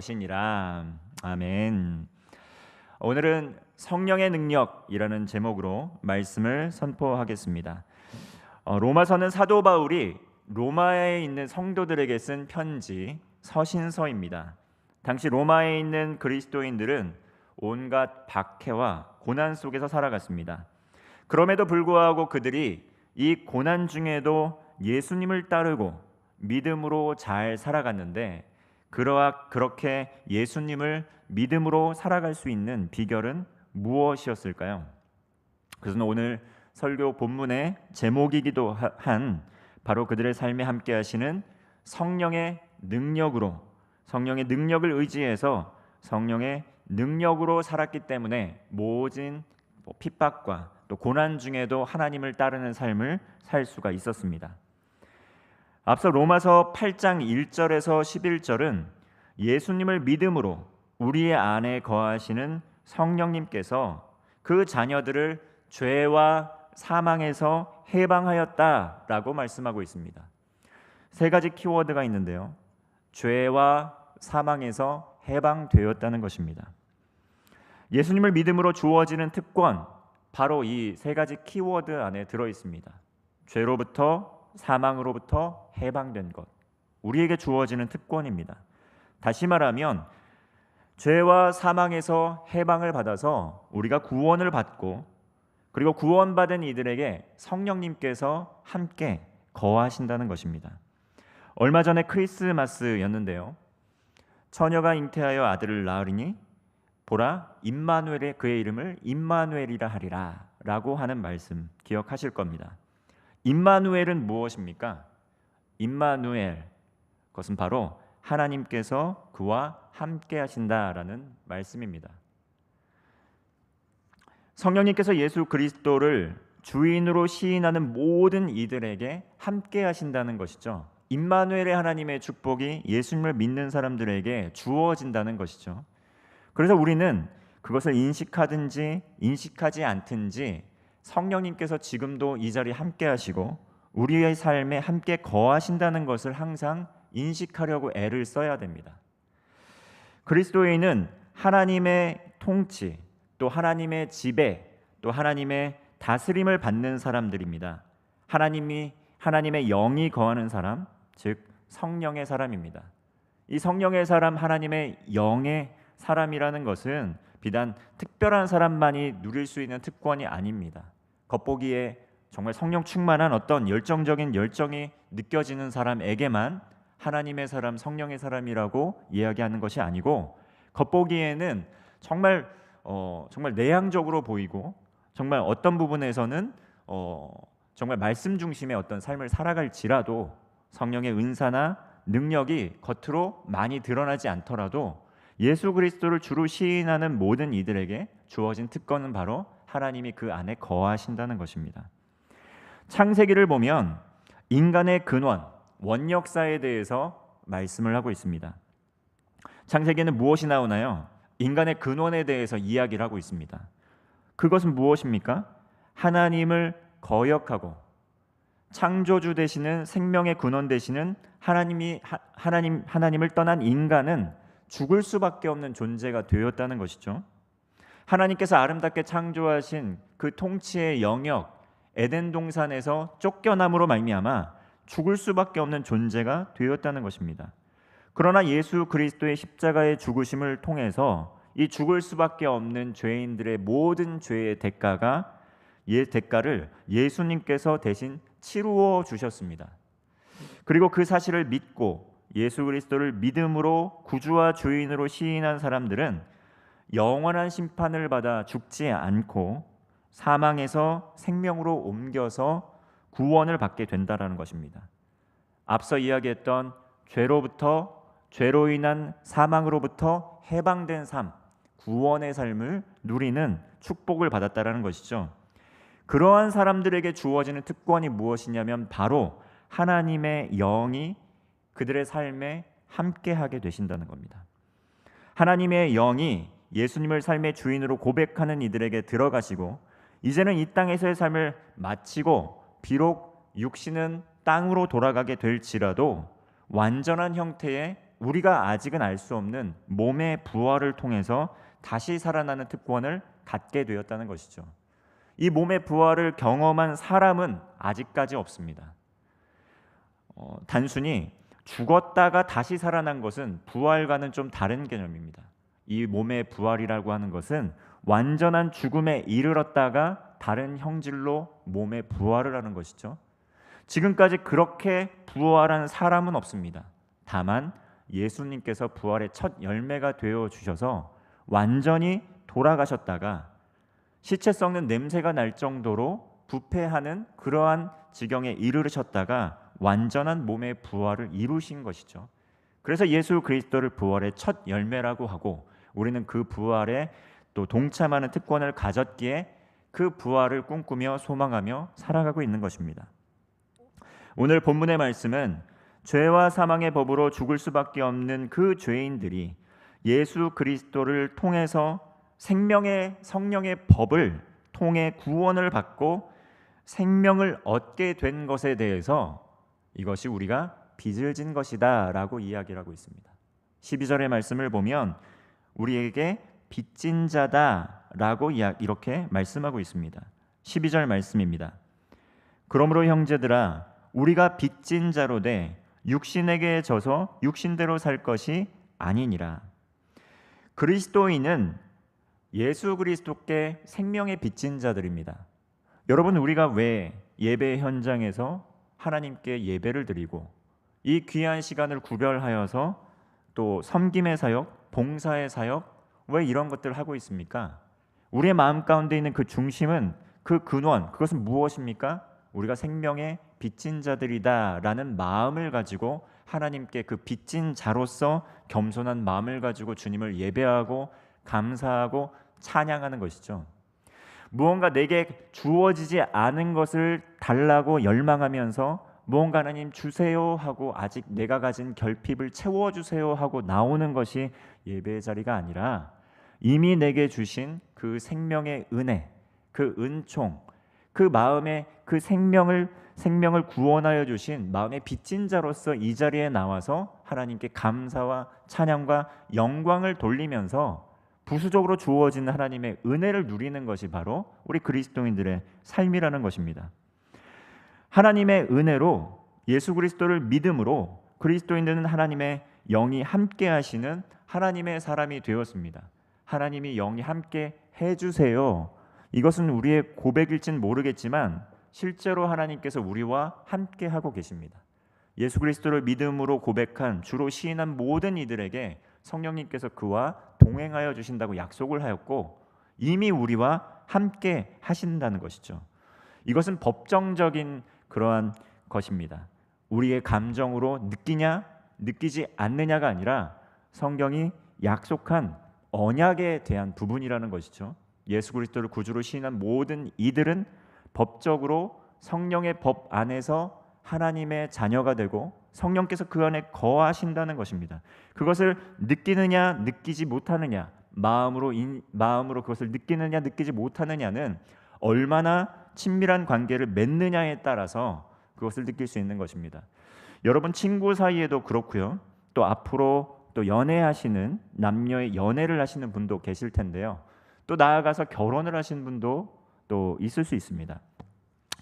것이니라. 아멘. 오늘은 성령의 능력이라는 제목으로 말씀을 선포하겠습니다. 로마서는 사도 바울이 로마에 있는 성도들에게 쓴 편지, 서신서입니다. 당시 로마에 있는 그리스도인들은 온갖 박해와 고난 속에서 살아갔습니다. 그럼에도 불구하고 그들이 이 고난 중에도 예수님을 따르고 믿음으로 잘 살아갔는데, 그렇게 예수님을 믿음으로 살아갈 수 있는 비결은 무엇이었을까요? 그래서 오늘 설교 본문의 제목이기도 한 바로 그들의 삶에 함께 하시는 성령의 능력으로, 성령의 능력을 의지해서 성령의 능력으로 살았기 때문에 모진 핍박과 또 고난 중에도 하나님을 따르는 삶을 살 수가 있었습니다. 앞서 로마서 8장 1절에서 11절은 예수님을 믿음으로 우리의 안에 거하시는 성령님께서 그 자녀들을 죄와 사망에서 해방하였다라고 말씀하고 있습니다. 세 가지 키워드가 있는데요. 죄와 사망에서 해방되었다는 것입니다. 예수님을 믿음으로 주어지는 특권, 바로 이 세 가지 키워드 안에 들어 있습니다. 죄로부터 사망으로부터 해방된 것, 우리에게 주어지는 특권입니다. 다시 말하면 죄와 사망에서 해방을 받아서 우리가 구원을 받고, 그리고 구원받은 이들에게 성령님께서 함께 거하신다는 것입니다. 얼마 전에 크리스마스였는데요. 처녀가 잉태하여 아들을 낳으리니 보라, 임마누엘의 그의 이름을 임마누엘이라 하리라 라고 하는 말씀 기억하실 겁니다. 임마누엘은 무엇입니까? 임마누엘, 그것은 바로 하나님께서 그와 함께 하신다라는 말씀입니다. 성령님께서 예수 그리스도를 주인으로 시인하는 모든 이들에게 함께 하신다는 것이죠. 임마누엘의 하나님의 축복이 예수님을 믿는 사람들에게 주어진다는 것이죠. 그래서 우리는 그것을 인식하든지 인식하지 않든지 성령님께서 지금도 이 자리에 함께 하시고 우리의 삶에 함께 거하신다는 것을 항상 인식하려고 애를 써야 됩니다. 그리스도인은 하나님의 통치, 또 하나님의 지배, 또 하나님의 다스림을 받는 사람들입니다. 하나님의 영이 거하는 사람, 즉 성령의 사람입니다. 이 성령의 사람, 하나님의 영의 사람이라는 것은 비단 특별한 사람만이 누릴 수 있는 특권이 아닙니다. 겉보기에 정말 성령 충만한 어떤 열정적인 열정이 느껴지는 사람에게만 하나님의 사람, 성령의 사람이라고 이야기하는 것이 아니고, 겉보기에는 정말 내향적으로 보이고 정말 어떤 부분에서는 정말 말씀 중심의 어떤 삶을 살아갈지라도 성령의 은사나 능력이 겉으로 많이 드러나지 않더라도 예수 그리스도를 주로 시인하는 모든 이들에게 주어진 특권은 바로 하나님이 그 안에 거하신다는 것입니다. 창세기를 보면 인간의 근원, 원역사에 대해서 말씀을 하고 있습니다. 창세기에는 무엇이 나오나요? 인간의 근원에 대해서 이야기를 하고 있습니다. 그것은 무엇입니까? 하나님을 거역하고 창조주 되시는, 생명의 근원 되시는 하나님을 떠난 인간은 죽을 수밖에 없는 존재가 되었다는 것이죠. 하나님께서 아름답게 창조하신 그 통치의 영역 에덴 동산에서 쫓겨남으로 말미암아 죽을 수밖에 없는 존재가 되었다는 것입니다. 그러나 예수 그리스도의 십자가의 죽으심을 통해서 이 죽을 수밖에 없는 죄인들의 모든 죄의 대가를 예수님께서 대신 치루어 주셨습니다. 그리고 그 사실을 믿고 예수 그리스도를 믿음으로 구주와 주인으로 시인한 사람들은 영원한 심판을 받아 죽지 않고 사망에서 생명으로 옮겨서 구원을 받게 된다라는 것입니다. 앞서 이야기했던 죄로 인한 사망으로부터 해방된 삶, 구원의 삶을 누리는 축복을 받았다라는 것이죠. 그러한 사람들에게 주어지는 특권이 무엇이냐면 바로 하나님의 영이 그들의 삶에 함께하게 되신다는 겁니다. 하나님의 영이 예수님을 삶의 주인으로 고백하는 이들에게 들어가시고, 이제는 이 땅에서의 삶을 마치고 비록 육신은 땅으로 돌아가게 될지라도 완전한 형태의 우리가 아직은 알 수 없는 몸의 부활을 통해서 다시 살아나는 특권을 갖게 되었다는 것이죠. 이 몸의 부활을 경험한 사람은 아직까지 없습니다. 단순히 죽었다가 다시 살아난 것은 부활과는 좀 다른 개념입니다. 이 몸의 부활이라고 하는 것은 완전한 죽음에 이르렀다가 다른 형질로 몸의 부활을 하는 것이죠. 지금까지 그렇게 부활한 사람은 없습니다. 다만 예수님께서 부활의 첫 열매가 되어 주셔서 완전히 돌아가셨다가 시체 썩는 냄새가 날 정도로 부패하는 그러한 지경에 이르르셨다가 완전한 몸의 부활을 이루신 것이죠. 그래서 예수 그리스도를 부활의 첫 열매라고 하고 우리는 그 부활에 또 동참하는 특권을 가졌기에 그 부활을 꿈꾸며 소망하며 살아가고 있는 것입니다. 오늘 본문의 말씀은 죄와 사망의 법으로 죽을 수밖에 없는 그 죄인들이 예수 그리스도를 통해서 생명의 성령의 법을 통해 구원을 받고 생명을 얻게 된 것에 대해서 이것이 우리가 빚을 진 것이다 라고 이야기를 하고 있습니다. 12절의 말씀을 보면 우리에게 빚진 자다 라고 이렇게 말씀하고 있습니다. 12절 말씀입니다. 그러므로 형제들아 우리가 빚진 자로 돼 육신에게 져서 육신대로 살 것이 아니니라. 그리스도인은 예수 그리스도께 생명의 빚진 자들입니다. 여러분, 우리가 왜 예배 현장에서 하나님께 예배를 드리고 이 귀한 시간을 구별하여서 또 섬김의 사역, 봉사의 사역, 왜 이런 것들을 하고 있습니까? 우리의 마음 가운데 있는 그 중심은, 그 근원, 그것은 무엇입니까? 우리가 생명의 빚진 자들이다라는 마음을 가지고 하나님께 그 빚진 자로서 겸손한 마음을 가지고 주님을 예배하고 감사하고 찬양하는 것이죠. 무언가 내게 주어지지 않은 것을 달라고 열망하면서 무언가 하나님 주세요 하고 아직 내가 가진 결핍을 채워주세요 하고 나오는 것이 예배의 자리가 아니라 이미 내게 주신 그 생명의 은혜, 그 은총, 그 마음의 그 생명을 구원하여 주신 마음의 빚진 자로서 이 자리에 나와서 하나님께 감사와 찬양과 영광을 돌리면서 부수적으로 주어지는 하나님의 은혜를 누리는 것이 바로 우리 그리스도인들의 삶이라는 것입니다. 하나님의 은혜로 예수 그리스도를 믿음으로 그리스도인들은 하나님의 영이 함께 하시는 하나님의 사람이 되었습니다. 하나님이 영이 함께 해주세요. 이것은 우리의 고백일진 모르겠지만 실제로 하나님께서 우리와 함께 하고 계십니다. 예수 그리스도를 믿음으로 고백한 주로 시인한 모든 이들에게 성령님께서 그와 동행하여 주신다고 약속을 하였고 이미 우리와 함께 하신다는 것이죠. 이것은 법정적인 그러한 것입니다. 우리의 감정으로 느끼냐 느끼지 않느냐가 아니라 성경이 약속한 언약에 대한 부분이라는 것이죠. 예수 그리스도를 구주로 시인한 모든 이들은 법적으로 성령의 법 안에서 하나님의 자녀가 되고 성령께서 그 안에 거하신다는 것입니다. 그것을 느끼느냐 느끼지 못하느냐, 마음으로 그것을 느끼느냐 느끼지 못하느냐는 얼마나 친밀한 관계를 맺느냐에 따라서 그것을 느낄 수 있는 것입니다. 여러분 친구 사이에도 그렇고요. 또 앞으로 또 연애하시는 남녀의 연애를 하시는 분도 계실 텐데요. 또 나아가서 결혼을 하신 분도 또 있을 수 있습니다.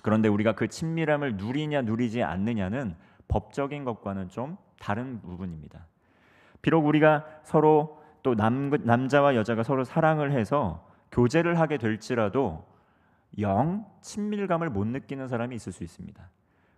그런데 우리가 그 친밀함을 누리냐 누리지 않느냐는 법적인 것과는 좀 다른 부분입니다. 비록 우리가 서로 또 남자와 여자가 서로 사랑을 해서 교제를 하게 될지라도 영 친밀감을 못 느끼는 사람이 있을 수 있습니다.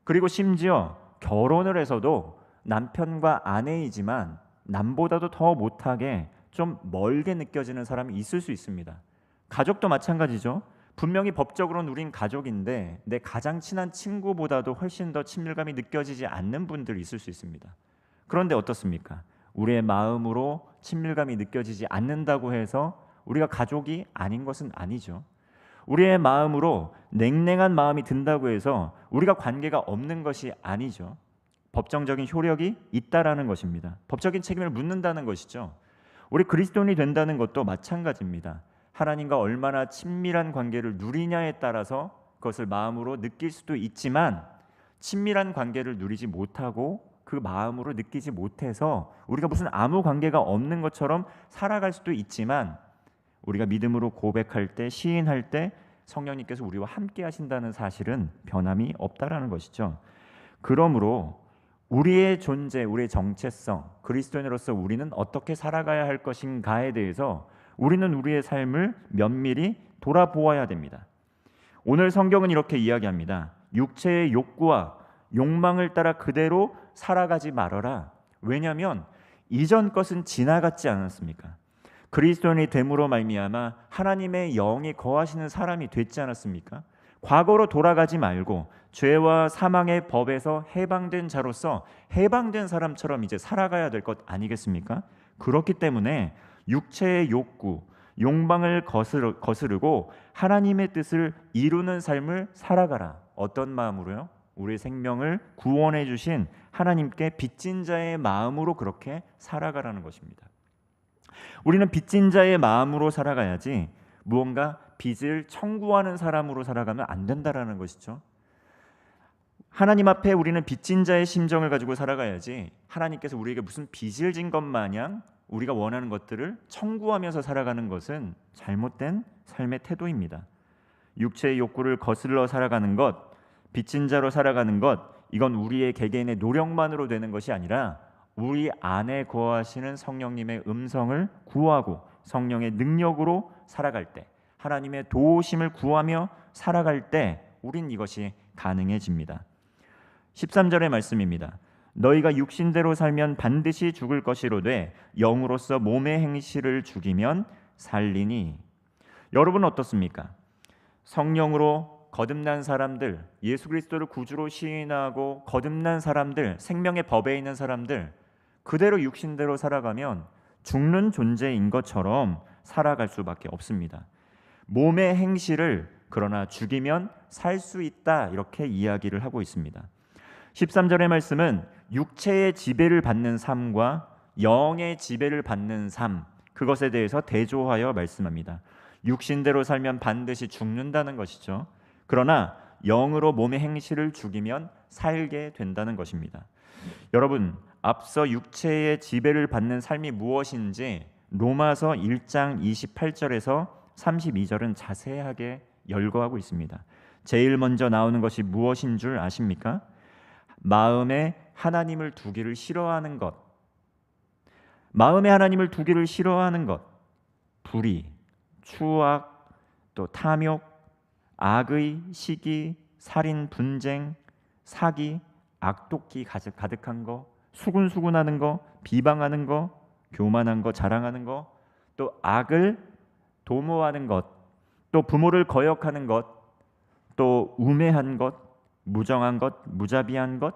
그리고 심지어 결혼을 해서도 남편과 아내이지만 남보다도 더 못하게 좀 멀게 느껴지는 사람이 있을 수 있습니다. 가족도 마찬가지죠. 분명히 법적으로는 우린 가족인데 내 가장 친한 친구보다도 훨씬 더 친밀감이 느껴지지 않는 분들이 있을 수 있습니다. 그런데 어떻습니까? 우리의 마음으로 친밀감이 느껴지지 않는다고 해서 우리가 가족이 아닌 것은 아니죠. 우리의 마음으로 냉랭한 마음이 든다고 해서 우리가 관계가 없는 것이 아니죠. 법정적인 효력이 있다라는 것입니다. 법적인 책임을 묻는다는 것이죠. 우리 그리스도인이 된다는 것도 마찬가지입니다. 하나님과 얼마나 친밀한 관계를 누리냐에 따라서 그것을 마음으로 느낄 수도 있지만 친밀한 관계를 누리지 못하고 그 마음으로 느끼지 못해서 우리가 무슨 아무 관계가 없는 것처럼 살아갈 수도 있지만, 우리가 믿음으로 고백할 때, 시인할 때 성령님께서 우리와 함께 하신다는 사실은 변함이 없다라는 것이죠. 그러므로 우리의 존재, 우리의 정체성, 그리스도인으로서 우리는 어떻게 살아가야 할 것인가에 대해서 우리는 우리의 삶을 면밀히 돌아보아야 됩니다. 오늘 성경은 이렇게 이야기합니다. 육체의 욕구와 욕망을 따라 그대로 살아가지 말아라. 왜냐하면 이전 것은 지나갔지 않았습니까? 그리스도인이 됨으로 말미암아 하나님의 영이 거하시는 사람이 됐지 않았습니까? 과거로 돌아가지 말고 죄와 사망의 법에서 해방된 자로서 해방된 사람처럼 이제 살아가야 될 것 아니겠습니까? 그렇기 때문에 육체의 욕구, 욕망을 거스르고 하나님의 뜻을 이루는 삶을 살아가라. 어떤 마음으로요? 우리 생명을 구원해 주신 하나님께 빚진 자의 마음으로 그렇게 살아가라는 것입니다. 우리는 빚진 자의 마음으로 살아가야지 무언가 빚을 청구하는 사람으로 살아가면 안 된다라는 것이죠. 하나님 앞에 우리는 빚진 자의 심정을 가지고 살아가야지 하나님께서 우리에게 무슨 빚을 진 것 마냥 우리가 원하는 것들을 청구하면서 살아가는 것은 잘못된 삶의 태도입니다. 육체의 욕구를 거슬러 살아가는 것, 빚진 자로 살아가는 것, 이건 우리의 개개인의 노력만으로 되는 것이 아니라 우리 안에 거하시는 성령님의 음성을 구하고 성령의 능력으로 살아갈 때, 하나님의 도우심을 구하며 살아갈 때 우린 이것이 가능해집니다. 13절의 말씀입니다. 너희가 육신대로 살면 반드시 죽을 것이로되 영으로서 몸의 행실을 죽이면 살리니. 여러분 어떻습니까? 성령으로 거듭난 사람들, 예수 그리스도를 구주로 시인하고 거듭난 사람들, 생명의 법에 있는 사람들, 그대로 육신대로 살아가면 죽는 존재인 것처럼 살아갈 수밖에 없습니다. 몸의 행실을 그러나 죽이면 살 수 있다, 이렇게 이야기를 하고 있습니다. 13절의 말씀은 육체의 지배를 받는 삶과 영의 지배를 받는 삶, 그것에 대해서 대조하여 말씀합니다. 육신대로 살면 반드시 죽는다는 것이죠. 그러나 영으로 몸의 행실을 죽이면 살게 된다는 것입니다. 여러분, 앞서 육체의 지배를 받는 삶이 무엇인지 로마서 1장 28절에서 32절은 자세하게 열거하고 있습니다. 제일 먼저 나오는 것이 무엇인 줄 아십니까? 마음에 하나님을 두기를 싫어하는 것, 마음에 하나님을 두기를 싫어하는 것, 불의, 추악, 또 탐욕, 악의, 시기, 살인, 분쟁, 사기, 악독기 가득한 거, 수군수군하는 거, 비방하는 거, 교만한 거, 자랑하는 거, 또 악을 도모하는 것, 또 부모를 거역하는 것, 또 우매한 것, 무정한 것, 무자비한 것,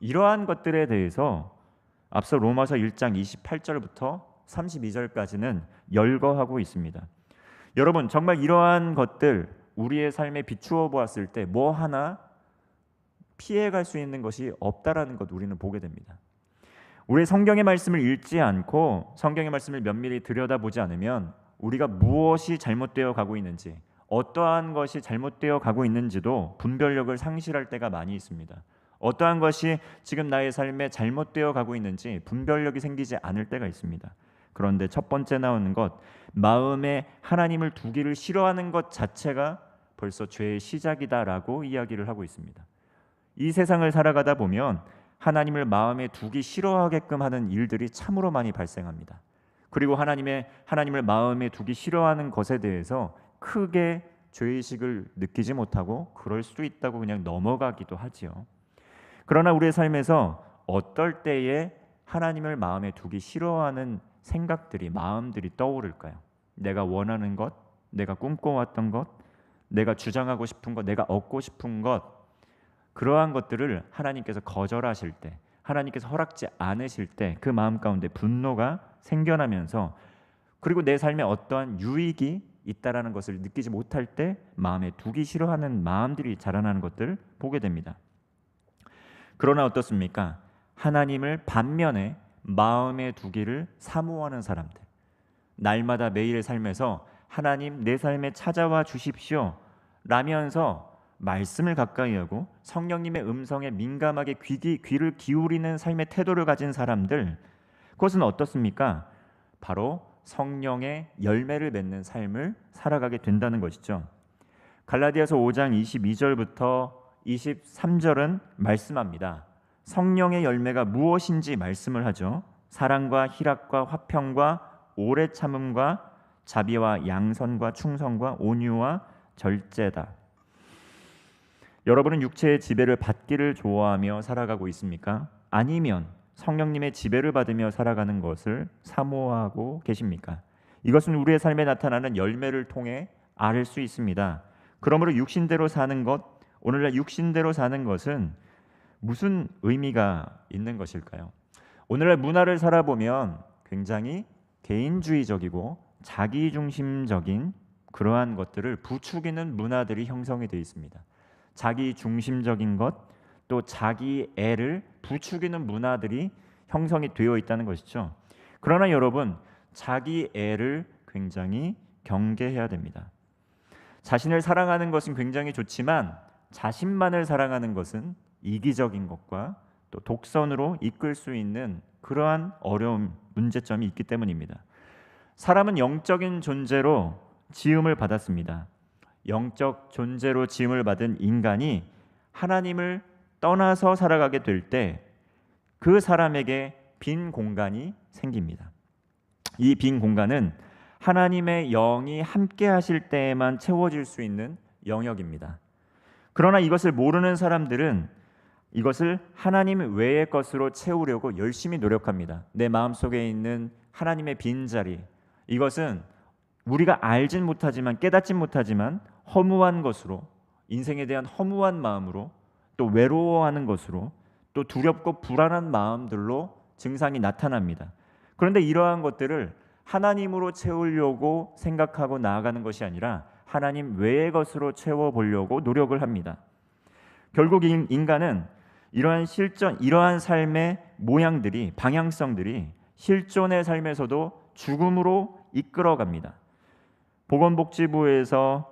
이러한 것들에 대해서 앞서 로마서 1장 28절부터 32절까지는 열거하고 있습니다. 여러분, 정말 이러한 것들 우리의 삶에 비추어 보았을 때 뭐 하나 피해갈 수 있는 것이 없다라는 것 우리는 보게 됩니다. 우리 성경의 말씀을 읽지 않고 성경의 말씀을 면밀히 들여다보지 않으면 우리가 무엇이 잘못되어 가고 있는지, 어떠한 것이 잘못되어 가고 있는지도 분별력을 상실할 때가 많이 있습니다. 어떠한 것이 지금 나의 삶에 잘못되어 가고 있는지 분별력이 생기지 않을 때가 있습니다. 그런데 첫 번째 나오는 것, 마음에 하나님을 두기를 싫어하는 것 자체가 벌써 죄의 시작이다라고 이야기를 하고 있습니다. 이 세상을 살아가다 보면 하나님을 마음에 두기 싫어하게끔 하는 일들이 참으로 많이 발생합니다. 그리고 하나님을 마음에 두기 싫어하는 것에 대해서 크게 죄의식을 느끼지 못하고 그럴 수도 있다고 그냥 넘어가기도 하지요. 그러나 우리의 삶에서 어떨 때에 하나님을 마음에 두기 싫어하는 생각들이, 마음들이 떠오를까요? 내가 원하는 것, 내가 꿈꿔왔던 것, 내가 주장하고 싶은 것, 내가 얻고 싶은 것, 그러한 것들을 하나님께서 거절하실 때, 하나님께서 허락지 않으실 때 그 마음 가운데 분노가 생겨나면서, 그리고 내 삶에 어떠한 유익이 있다라는 것을 느끼지 못할 때 마음에 두기 싫어하는 마음들이 자라나는 것들을 보게 됩니다. 그러나 어떻습니까? 하나님을 반면에 마음에 두기를 사모하는 사람들, 날마다 매일의 삶에서 하나님 내 삶에 찾아와 주십시오 라면서 말씀을 가까이 하고 성령님의 음성에 민감하게 귀를 기울이는 삶의 태도를 가진 사람들, 그것은 어떻습니까? 바로 성령의 열매를 맺는 삶을 살아가게 된다는 것이죠. 갈라디아서 5장 22절부터 23절은 말씀합니다. 성령의 열매가 무엇인지 말씀을 하죠. 사랑과 희락과 화평과 오래 참음과 자비와 양선과 충성과 온유와 절제다. 여러분은 육체의 지배를 받기를 좋아하며 살아가고 있습니까? 아니면 성령님의 지배를 받으며 살아가는 것을 사모하고 계십니까? 이것은 우리의 삶에 나타나는 열매를 통해 알 수 있습니다. 그러므로 육신대로 사는 것, 오늘날 육신대로 사는 것은 무슨 의미가 있는 것일까요? 오늘날 문화를 살아보면 굉장히 개인주의적이고 자기중심적인 그러한 것들을 부추기는 문화들이 형성이 되어 있습니다. 자기중심적인 것, 또 자기 애를 부추기는 문화들이 형성이 되어 있다는 것이죠. 그러나 여러분, 자기 애를 굉장히 경계해야 됩니다. 자신을 사랑하는 것은 굉장히 좋지만 자신만을 사랑하는 것은 이기적인 것과 또 독선으로 이끌 수 있는 그러한 어려움, 문제점이 있기 때문입니다. 사람은 영적인 존재로 지음을 받았습니다. 영적 존재로 지음을 받은 인간이 하나님을 떠나서 살아가게 될 때 그 사람에게 빈 공간이 생깁니다. 이 빈 공간은 하나님의 영이 함께 하실 때에만 채워질 수 있는 영역입니다. 그러나 이것을 모르는 사람들은 이것을 하나님 외의 것으로 채우려고 열심히 노력합니다. 내 마음속에 있는 하나님의 빈자리, 이것은 우리가 알진 못하지만 깨닫진 못하지만 허무한 것으로, 인생에 대한 허무한 마음으로, 또 외로워하는 것으로, 또 두렵고 불안한 마음들로 증상이 나타납니다. 그런데 이러한 것들을 하나님으로 채우려고 생각하고 나아가는 것이 아니라 하나님 외의 것으로 채워보려고 노력을 합니다. 결국 인간은 이러한 삶의 모양들이, 방향성들이 실존의 삶에서도 죽음으로 이끌어갑니다. 보건복지부에서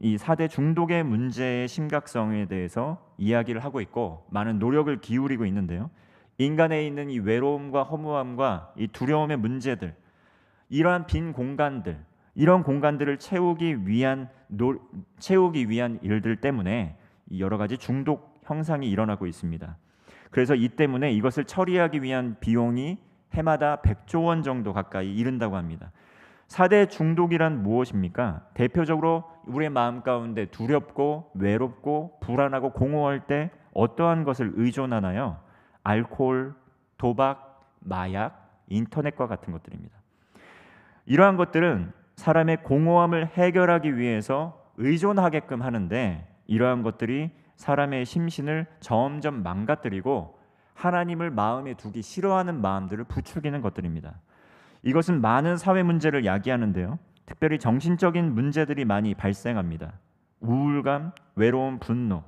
이 4대 중독의 문제의 심각성에 대해서 이야기를 하고 있고 많은 노력을 기울이고 있는데요. 인간에 있는 이 외로움과 허무함과 이 두려움의 문제들, 이러한 빈 공간들, 이런 공간들을 채우기 위한 일들 때문에 여러 가지 중독 형상이 일어나고 있습니다. 그래서 이 때문에 이것을 처리하기 위한 비용이 해마다 100조 원 정도 가까이 이른다고 합니다. 4대 중독이란 무엇입니까? 대표적으로 우리의 마음 가운데 두렵고 외롭고 불안하고 공허할 때 어떠한 것을 의존하나요? 알코올, 도박, 마약, 인터넷과 같은 것들입니다. 이러한 것들은 사람의 공허함을 해결하기 위해서 의존하게끔 하는데, 이러한 것들이 사람의 심신을 점점 망가뜨리고 하나님을 마음에 두기 싫어하는 마음들을 부추기는 것들입니다. 이것은 많은 사회 문제를 야기하는데요. 특별히 정신적인 문제들이 많이 발생합니다. 우울감, 외로움, 분노,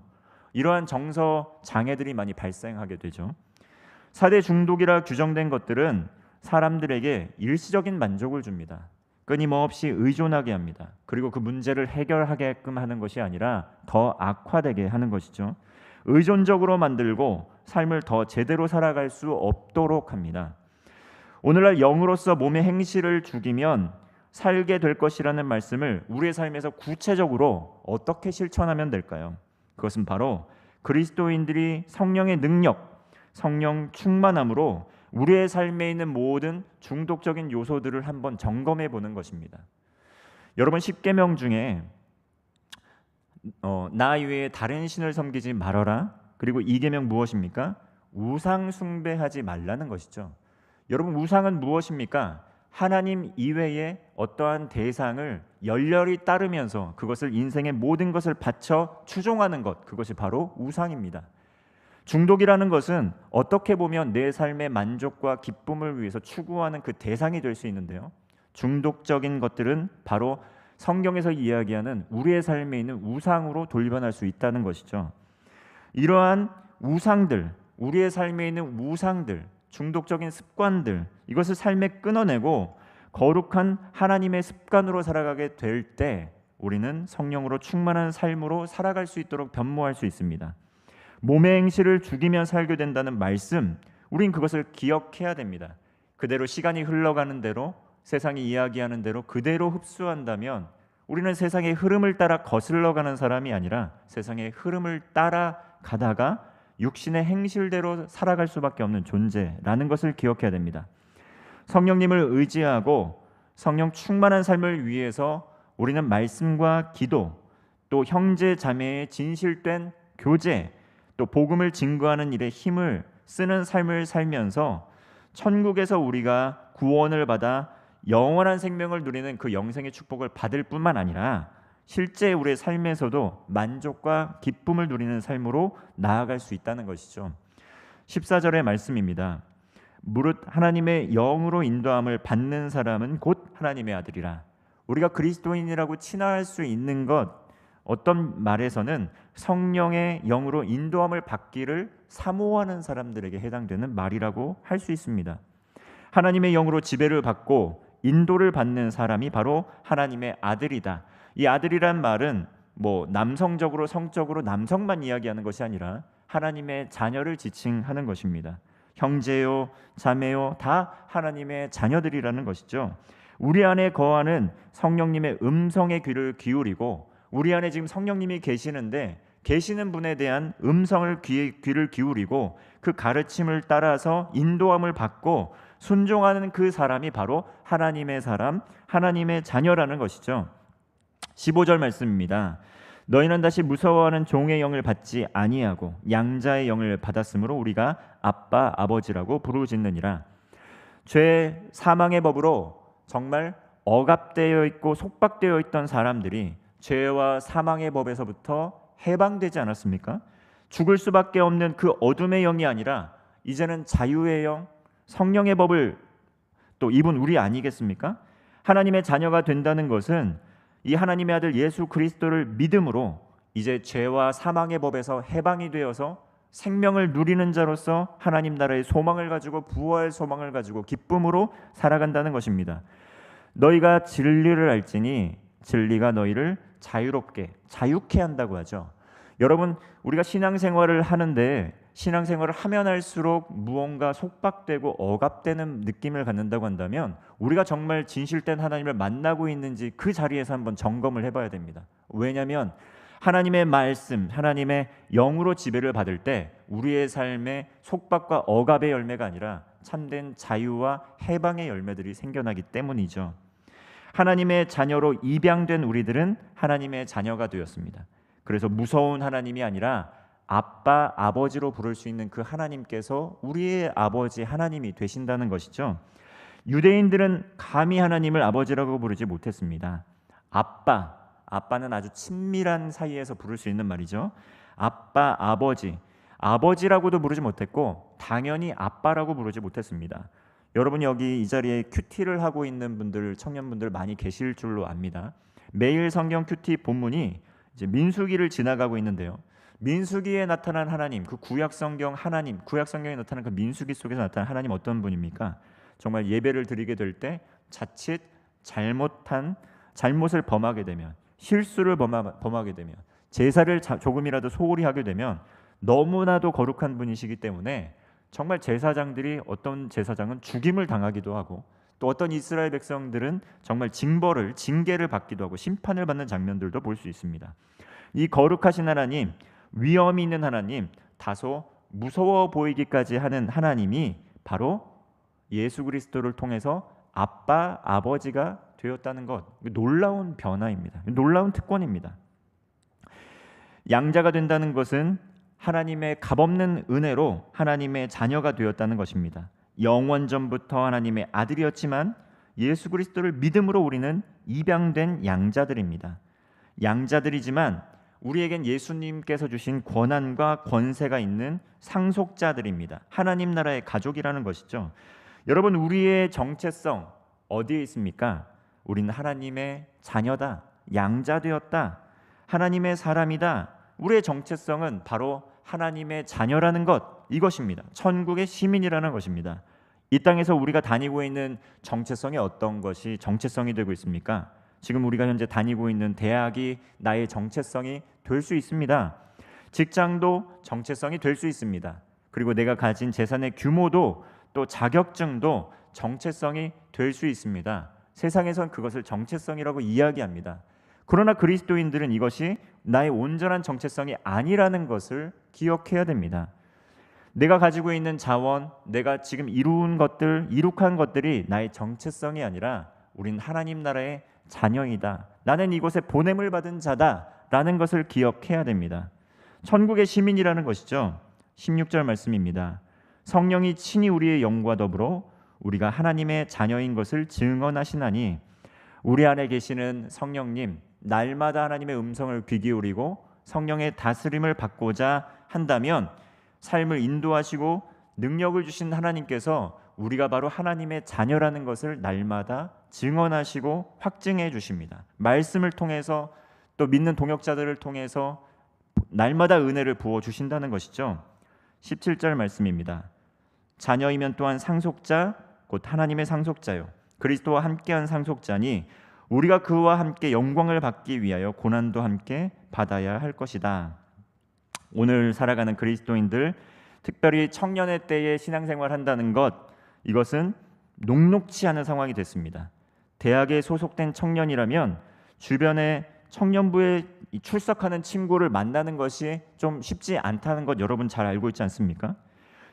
이러한 정서 장애들이 많이 발생하게 되죠. 4대 중독이라 규정된 것들은 사람들에게 일시적인 만족을 줍니다. 끊임없이 의존하게 합니다. 그리고 그 문제를 해결하게끔 하는 것이 아니라 더 악화되게 하는 것이죠. 의존적으로 만들고 삶을 더 제대로 살아갈 수 없도록 합니다. 오늘날 영으로서 몸의 행실을 죽이면 살게 될 것이라는 말씀을 우리의 삶에서 구체적으로 어떻게 실천하면 될까요? 그것은 바로 그리스도인들이 성령의 능력, 성령 충만함으로 우리의 삶에 있는 모든 중독적인 요소들을 한번 점검해 보는 것입니다. 여러분, 10계명 중에 나 외에 다른 신을 섬기지 말아라, 그리고 2계명 무엇입니까? 우상 숭배하지 말라는 것이죠. 여러분, 우상은 무엇입니까? 하나님 이외의 어떠한 대상을 열렬히 따르면서 그것을 인생의 모든 것을 바쳐 추종하는 것, 그것이 바로 우상입니다. 중독이라는 것은 어떻게 보면 내 삶의 만족과 기쁨을 위해서 추구하는 그 대상이 될 수 있는데요. 중독적인 것들은 바로 성경에서 이야기하는 우리의 삶에 있는 우상으로 돌변할 수 있다는 것이죠. 이러한 우상들, 우리의 삶에 있는 우상들, 중독적인 습관들, 이것을 삶에 끊어내고 거룩한 하나님의 습관으로 살아가게 될 때 우리는 성령으로 충만한 삶으로 살아갈 수 있도록 변모할 수 있습니다. 몸의 행실을 죽이면 살게 된다는 말씀, 우린 그것을 기억해야 됩니다. 그대로 시간이 흘러가는 대로, 세상이 이야기하는 대로 그대로 흡수한다면 우리는 세상의 흐름을 따라 거슬러가는 사람이 아니라 세상의 흐름을 따라가다가 육신의 행실대로 살아갈 수밖에 없는 존재라는 것을 기억해야 됩니다. 성령님을 의지하고 성령 충만한 삶을 위해서 우리는 말씀과 기도, 또 형제 자매의 진실된 교제, 또 복음을 증거하는 일에 힘을 쓰는 삶을 살면서 천국에서 우리가 구원을 받아 영원한 생명을 누리는 그 영생의 축복을 받을 뿐만 아니라 실제 우리의 삶에서도 만족과 기쁨을 누리는 삶으로 나아갈 수 있다는 것이죠. 14절의 말씀입니다. 무릇 하나님의 영으로 인도함을 받는 사람은 곧 하나님의 아들이라. 우리가 그리스도인이라고 칭할 수 있는 것, 어떤 말에서는 성령의 영으로 인도함을 받기를 사모하는 사람들에게 해당되는 말이라고 할 수 있습니다. 하나님의 영으로 지배를 받고 인도를 받는 사람이 바로 하나님의 아들이다. 이 아들이란 말은 남성적으로 성적으로 남성만 이야기하는 것이 아니라 하나님의 자녀를 지칭하는 것입니다. 형제요, 자매요, 다 하나님의 자녀들이라는 것이죠. 우리 안에 거하는 성령님의 음성에 귀를 기울이고, 우리 안에 지금 성령님이 계시는데 계시는 분에 대한 음성을 귀를 기울이고 그 가르침을 따라서 인도함을 받고 순종하는 그 사람이 바로 하나님의 사람, 하나님의 자녀라는 것이죠. 15절 말씀입니다. 너희는 다시 무서워하는 종의 영을 받지 아니하고 양자의 영을 받았으므로 우리가 아빠, 아버지라고 부르짖느니라. 죄, 사망의 법으로 정말 억압되어 있고 속박되어 있던 사람들이 죄와 사망의 법에서부터 해방되지 않았습니까? 죽을 수밖에 없는 그 어둠의 영이 아니라 이제는 자유의 영, 성령의 법을 또 입은 우리 아니겠습니까? 하나님의 자녀가 된다는 것은 이 하나님의 아들 예수 그리스도를 믿음으로 이제 죄와 사망의 법에서 해방이 되어서 생명을 누리는 자로서 하나님 나라의 소망을 가지고 부활 소망을 가지고 기쁨으로 살아간다는 것입니다. 너희가 진리를 알지니 진리가 너희를 자유케 한다고 하죠. 여러분, 우리가 신앙생활을 하는데 신앙생활을 하면 할수록 무언가 속박되고 억압되는 느낌을 갖는다고 한다면 우리가 정말 진실된 하나님을 만나고 있는지 그 자리에서 한번 점검을 해봐야 됩니다. 왜냐하면 하나님의 말씀, 하나님의 영으로 지배를 받을 때 우리의 삶에 속박과 억압의 열매가 아니라 참된 자유와 해방의 열매들이 생겨나기 때문이죠. 하나님의 자녀로 입양된 우리들은 하나님의 자녀가 되었습니다. 그래서 무서운 하나님이 아니라 아빠, 아버지로 부를 수 있는 그 하나님께서 우리의 아버지 하나님이 되신다는 것이죠. 유대인들은 감히 하나님을 아버지라고 부르지 못했습니다. 아빠는 아주 친밀한 사이에서 부를 수 있는 말이죠. 아빠, 아버지라고도 부르지 못했고 당연히 아빠라고 부르지 못했습니다. 여러분, 여기 이 자리에 큐티를 하고 있는 분들, 청년분들 많이 계실 줄로 압니다. 매일 성경 큐티 본문이 이제 민수기를 지나가고 있는데요. 민수기에 나타난 하나님, 그 구약 성경에 나타난 그 민수기 속에서 나타난 하나님 어떤 분입니까? 정말 예배를 드리게 될 때 자칫 잘못을 범하게 되면, 실수를 범하게 되면, 제사를 조금이라도 소홀히 하게 되면 너무나도 거룩한 분이시기 때문에 정말 어떤 제사장은 죽임을 당하기도 하고 또 어떤 이스라엘 백성들은 정말 징계를 받기도 하고 심판을 받는 장면들도 볼 수 있습니다. 이 거룩하신 하나님, 위엄이 있는 하나님, 다소 무서워 보이기까지 하는 하나님이 바로 예수 그리스도를 통해서 아빠, 아버지가 되었다는 것, 놀라운 변화입니다. 놀라운 특권입니다. 양자가 된다는 것은 하나님의 값없는 은혜로 하나님의 자녀가 되었다는 것입니다. 영원전부터 하나님의 아들이었지만 예수 그리스도를 믿음으로 우리는 입양된 양자들입니다. 양자들이지만 우리에겐 예수님께서 주신 권한과 권세가 있는 상속자들입니다. 하나님 나라의 가족이라는 것이죠. 여러분, 우리의 정체성 어디에 있습니까? 우리는 하나님의 자녀다, 양자되었다, 하나님의 사람이다. 우리의 정체성은 바로 하나님의 자녀라는 것, 이것입니다. 천국의 시민이라는 것입니다. 이 땅에서 우리가 다니고 있는 정체성이 어떤 것이 정체성이 되고 있습니까? 지금 우리가 현재 다니고 있는 대학이 나의 정체성이 될 수 있습니다. 직장도 정체성이 될 수 있습니다. 그리고 내가 가진 재산의 규모도 또 자격증도 정체성이 될 수 있습니다. 세상에선 그것을 정체성이라고 이야기합니다. 그러나 그리스도인들은 이것이 나의 온전한 정체성이 아니라는 것을 기억해야 됩니다. 내가 가지고 있는 자원, 내가 지금 이룩한 것들이 나의 정체성이 아니라 우린 하나님 나라의 자녀이다. 나는 이곳에 보냄을 받은 자다라는 것을 기억해야 됩니다. 천국의 시민이라는 것이죠. 16절 말씀입니다. 성령이 친히 우리의 영과 더불어 우리가 하나님의 자녀인 것을 증언하시나니, 우리 안에 계시는 성령님, 날마다 하나님의 음성을 귀 기울이고 성령의 다스림을 받고자 한다면 삶을 인도하시고 능력을 주신 하나님께서 우리가 바로 하나님의 자녀라는 것을 날마다 증언하시고 확증해 주십니다. 말씀을 통해서 또 믿는 동역자들을 통해서 날마다 은혜를 부어 주신다는 것이죠. 17절 말씀입니다. 자녀이면 또한 상속자 곧 하나님의 상속자요 그리스도와 함께한 상속자니 우리가 그와 함께 영광을 받기 위하여 고난도 함께 받아야 할 것이다. 오늘 살아가는 그리스도인들, 특별히 청년의 때에 신앙생활 한다는 것, 이것은 녹록치 않은 상황이 됐습니다. 대학에 소속된 청년이라면 주변에 청년부에 출석하는 친구를 만나는 것이 좀 쉽지 않다는 것 여러분 잘 알고 있지 않습니까?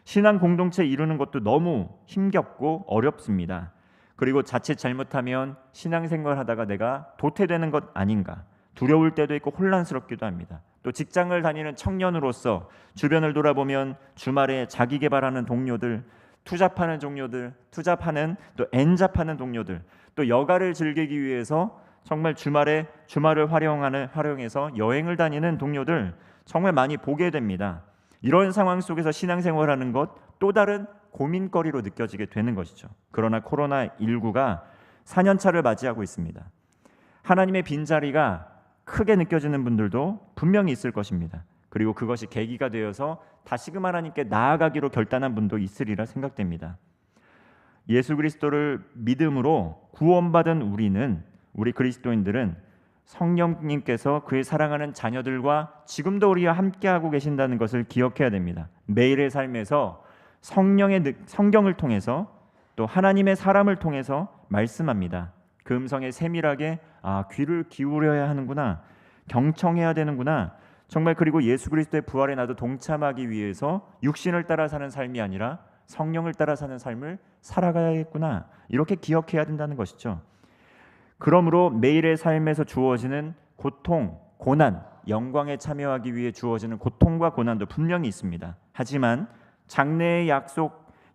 신앙 공동체 이루는 것도 너무 힘겹고 어렵습니다. 그리고 자칫 잘못하면 신앙생활 하다가 내가 도태되는 것 아닌가 두려울 때도 있고 혼란스럽기도 합니다. 또 직장을 다니는 청년으로서 주변을 돌아보면 주말에 자기 개발하는 동료들, 투잡하는 동료들, 또 엔잡하는 동료들, 또 여가를 즐기기 위해서 정말 주말을 활용해서 여행을 다니는 동료들 정말 많이 보게 됩니다. 이런 상황 속에서 신앙생활하는 것 또 다른 고민거리로 느껴지게 되는 것이죠. 그러나 코로나19가 4년차를 맞이하고 있습니다. 하나님의 빈자리가 크게 느껴지는 분들도 분명히 있을 것입니다. 그리고 그것이 계기가 되어서 다시금 하나님께 나아가기로 결단한 분도 있으리라 생각됩니다. 예수 그리스도를 믿음으로 구원받은 우리 그리스도인들은 성령님께서 그의 사랑하는 자녀들과 지금도 우리와 함께하고 계신다는 것을 기억해야 됩니다. 매일의 삶에서 성경을 통해서 또 하나님의 사람을 통해서 말씀합니다. 그 음성에 세밀하게 귀를 기울여야 하는구나, 경청해야 되는구나, 정말 그리고 예수 그리스도의 부활에 나도 동참하기 위해서 육신을 따라 사는 삶이 아니라 성령을 따라 사는 삶을 살아가야겠구나, 이렇게 기억해야 된다는 것이죠. 그러므로 매일의 삶에서 주어지는 고통, 고난, 영광에 참여하기 위해 주어지는 고통과 고난도 분명히 있습니다. 하지만 장래에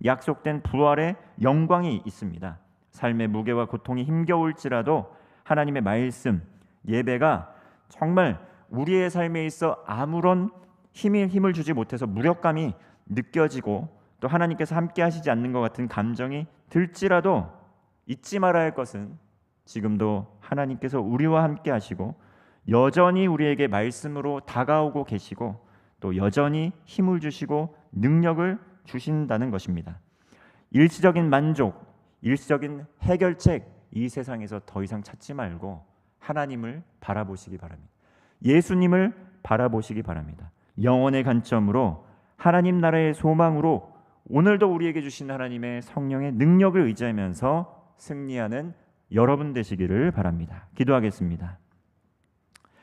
약속된 부활의 영광이 있습니다. 삶의 무게와 고통이 힘겨울지라도 하나님의 말씀, 예배가 정말 우리의 삶에 있어 아무런 힘을 주지 못해서 무력감이 느껴지고 또 하나님께서 함께 하시지 않는 것 같은 감정이 들지라도 잊지 말아야 할 것은 지금도 하나님께서 우리와 함께 하시고 여전히 우리에게 말씀으로 다가오고 계시고 또 여전히 힘을 주시고 능력을 주신다는 것입니다. 일시적인 만족, 일시적인 해결책 이 세상에서 더 이상 찾지 말고 하나님을 바라보시기 바랍니다. 예수님을 바라보시기 바랍니다. 영혼의 관점으로 하나님 나라의 소망으로 오늘도 우리에게 주신 하나님의 성령의 능력을 의지하면서 승리하는 여러분 되시기를 바랍니다. 기도하겠습니다.